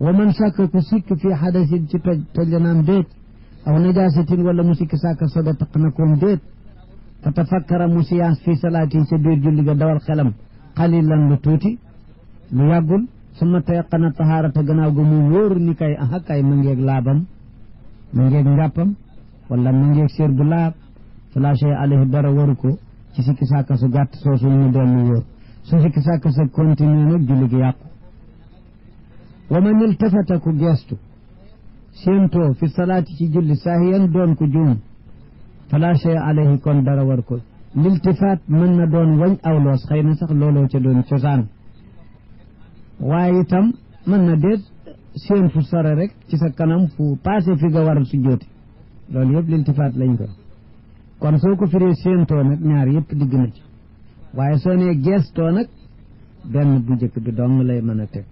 wa man sàkk ku sikk fii xadasin ci toj naam déet aw najaasatin wala mu sikk sàkk sobe taq na koom déet fa tafakkara mu siyaas fii salaati ca biir julli ga dawal xelam xalilan lu tuuti lu yàggul suma tayaqana tahaarata gannaaw ga mu wóor ni kay aha kay ma ngeeg laabam ma ngeeg njàppam wala ma ngeeg séer bu laab fala shay alayhi dara waru ko ci sikki sàkk su gàtt soosu mu doon mu wóor su sikki sàkk sa continué nag julli gi yàqu wa man iltafata ku geestu séentoo fi salaati ci julli saahiyan doon ku juum fala shay alayhi kon dara war ko liltifaat mën na doon wañ aw loos xëy na sax looloo ca doon cosaan waaye itam mën na déet séen fu sore rek ci sa kanam fu passé fi nga war a sujjóoti loolu yëpp liltifaat lañ ko kon soo ko firee séentoo nag ñaar yëpp digg na ci waaye soo nee geestoo nag benn bu njëkk bi dong lay mën a teg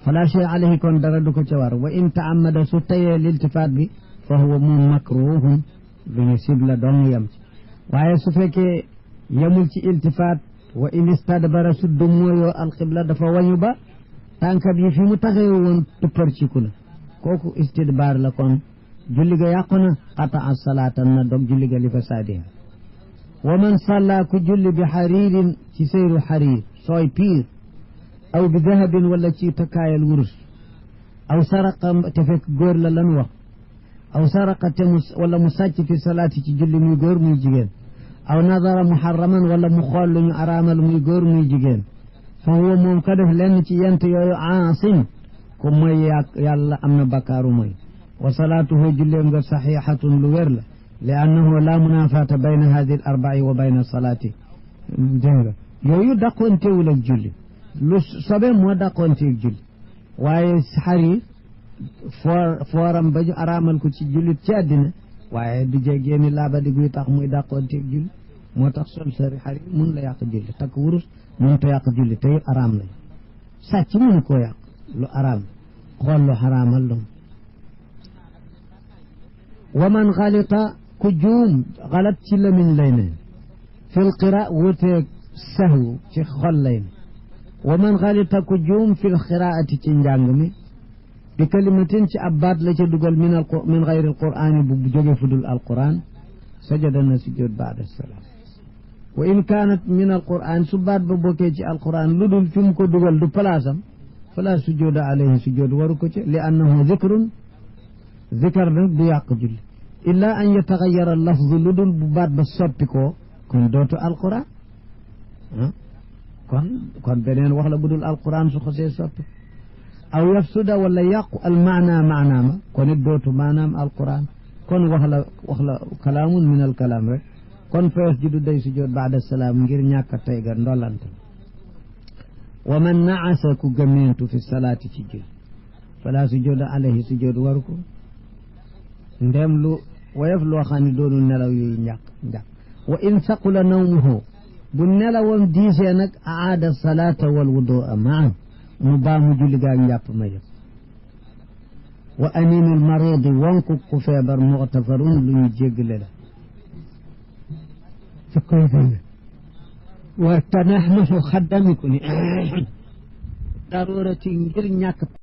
fala shay alayhi kon dara du ko ca war wa in taamada su tayee liltifaat bi fa huwa moom makruhun lu ñu sib la dong yem ci waaye su fekkee yemul ci iltifaat wa in istadbara suddu mooyoo alqibla dafa wañu ba tànkab yi fi mu taxee woon tupparciku na kooku istidbaar la kon julli ga yàqu na qataa salaatan na dog julli ga li fasaadiha wa man salla ku julli bi xariirin ci seyru xariir sooy piir aw bi dahabin wala ci takkaayal wurus aw saraqa te fekk góor la lan wax aw saraqa te wala mu sàcc fi salaati ci julli muy góor muy jigéen aw nadara muharraman wala mu xool lu ñu araamal muy góor muy jigéen fa huwa moom ka def lenn ci yent yooyu aasim ku mooy yàlla am na bakkaaru mooy wa salaatuhu julleem nga saxiixatun lu wér la li annahu la munaafata bayna hadihi al arba'i wa bayna salaati dégg nga yooyu dàqontewul ak julli lu sobe moo dàqonteeg julli waaye xariir fooram ba ñu araamal ko ci jullit ci àddina waaye du jéggee ni laabadi guy tax muy dàqoonteeg julli moo tax sol sari xariir mun la yàq julli takk wurus mun ta yàq julli te yëpp araam lañ sàcc mënu koo yàq lu araam xool lu xaraamal lu wa man xalita ku juum xalat ci lamiñ lay ne fil qira wuteeg sahwu ci xol lay ne wa man xalita ku juum fil qiraati ci njàng mi bi kalimatin ci ab baat la ca dugal min xayri alqur'ani bu jóge fudul alquran sajada na sujjóot baada salaam wa in kaanat min alquran su baat ba bokkee ci alquran lu dul fi mu ko dugal du palaasam fala sujjóoda alayhi sujjóot waru ko ci li annahu zikrun zikar nag du yàq julli illa an yataxayara lafzu lu dul bu baat ba soppi ko kon dootu alquran kon beneen wax la bu dul alquran su xasee soppi aw yafsuda wala yàqu almaana maanaama kon it dootu maanaam alquran kon wax la kalaamun min alkalaam rek kon fa yasjudu day sujjóot baada salaam ngir ñàkk a tey ga ndollante wa man naasa ku gëmmentu fi salaati ci julli fala sujjóoda alayhi sujjóot waru ko ndem lu woyof loo xam ne doonu nelaw yooyu njàq wa in saqula nawmuhu bu nelawoon diisee nag aada salaata wal wudu'a maan mu baamu julli gaag njàpp ma yëpp wa animul maridi wonku ku feebar muxtafarun lu ñu jéggale la su koy dëgg wa tanaxnasu xaddamiku ni darurati ngir ñàkk